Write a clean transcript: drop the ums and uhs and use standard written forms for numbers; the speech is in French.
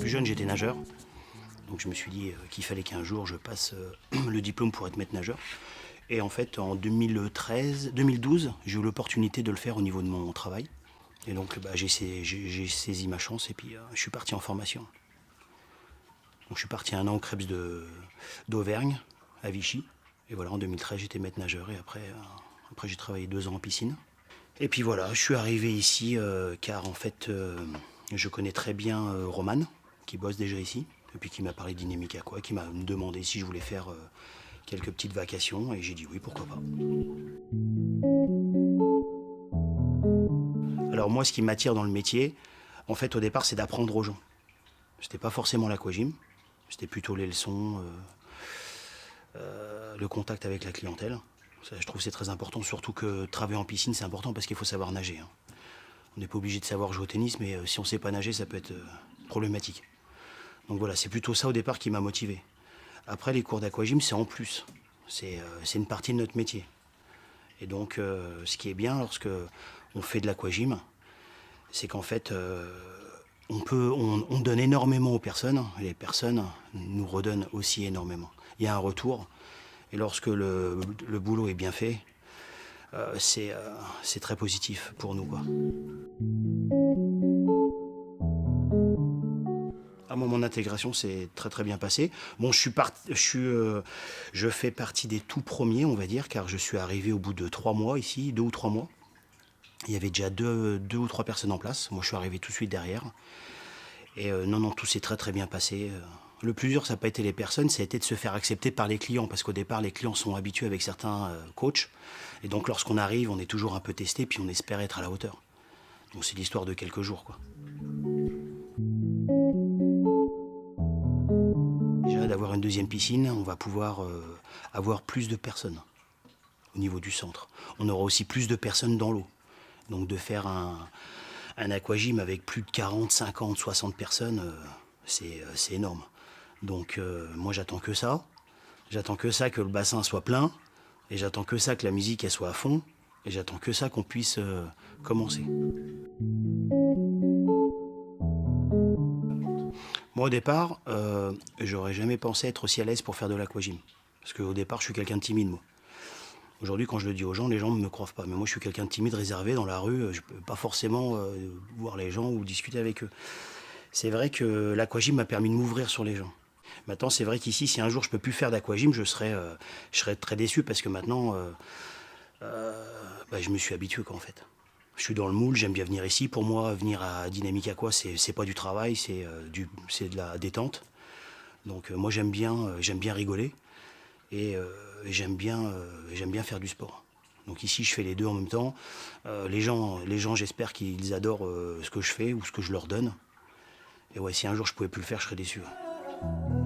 Plus jeune, j'étais nageur. Donc je me suis dit qu'il fallait qu'un jour je passe le diplôme pour être maître nageur. Et en fait, en 2012, j'ai eu l'opportunité de le faire au niveau de mon travail. Et donc j'ai saisi ma chance et puis je suis parti en formation. Donc je suis parti 1 an au Krebs d'Auvergne, à Vichy. Et voilà, en 2013, j'étais maître nageur et après j'ai travaillé 2 ans en piscine. Et puis voilà, je suis arrivé ici car en fait, je connais très bien Romane, qui bosse déjà ici, et puis qui m'a parlé de Dynamique Aqua, qui m'a demandé si je voulais faire quelques petites vacations, et j'ai dit oui, pourquoi pas. Alors moi, ce qui m'attire dans le métier, en fait, au départ, c'est d'apprendre aux gens. C'était pas forcément l'aquagym, c'était plutôt les leçons, le contact avec la clientèle. Ça, je trouve que c'est très important, surtout que travailler en piscine, c'est important parce qu'il faut savoir nager. Hein. On n'est pas obligé de savoir jouer au tennis, mais si on ne sait pas nager, ça peut être problématique. Donc voilà, c'est plutôt ça au départ qui m'a motivé. Après, les cours d'aquagym, c'est en plus. C'est une partie de notre métier. Et donc, ce qui est bien lorsque on fait de l'aquagym, c'est qu'en fait, on donne énormément aux personnes, et les personnes nous redonnent aussi énormément. Il y a un retour, et lorsque le boulot est bien fait, c'est très positif pour nous, quoi. Ah, moi, mon intégration s'est très très bien passée. Bon, je fais partie des tout premiers, on va dire, car je suis arrivé au bout de 3 mois ici, 2 ou 3 mois. Il y avait déjà deux ou 3 personnes en place. Moi, je suis arrivé tout de suite derrière. Et non, tout s'est très très bien passé. Le plus dur, ça n'a pas été les personnes, ça a été de se faire accepter par les clients. Parce qu'au départ, les clients sont habitués avec certains coachs. Et donc, lorsqu'on arrive, on est toujours un peu testé, puis on espère être à la hauteur. Donc, c'est l'histoire de quelques jours, quoi. Déjà, d'avoir une deuxième piscine, on va pouvoir avoir plus de personnes au niveau du centre. On aura aussi plus de personnes dans l'eau. Donc, de faire un aquagym avec plus de 40, 50, 60 personnes, c'est énorme. Donc moi j'attends que ça. J'attends que ça, que le bassin soit plein. Et j'attends que ça, que la musique elle soit à fond. Et j'attends que ça, qu'on puisse commencer. Moi au départ, j'aurais jamais pensé être aussi à l'aise pour faire de l'aquagym. Parce qu'au départ je suis quelqu'un de timide, moi. Aujourd'hui, quand je le dis aux gens, les gens ne me croient pas. Mais moi, je suis quelqu'un de timide, réservé dans la rue. Je ne peux pas forcément voir les gens ou discuter avec eux. C'est vrai que l'aquagym m'a permis de m'ouvrir sur les gens. Maintenant, c'est vrai qu'ici, si un jour je ne peux plus faire d'aquagym, je serais très déçu parce que maintenant, je me suis habitué, quoi, en fait. Je suis dans le moule, j'aime bien venir ici. Pour moi, venir à Dynamique Aqua, c'est pas du travail, c'est de la détente. Donc moi, j'aime bien rigoler. Et j'aime bien faire du sport. Donc ici, je fais les deux en même temps. Les gens, j'espère qu'ils adorent ce que je fais ou ce que je leur donne. Et ouais, si un jour je pouvais plus le faire, je serais déçu. Ouais.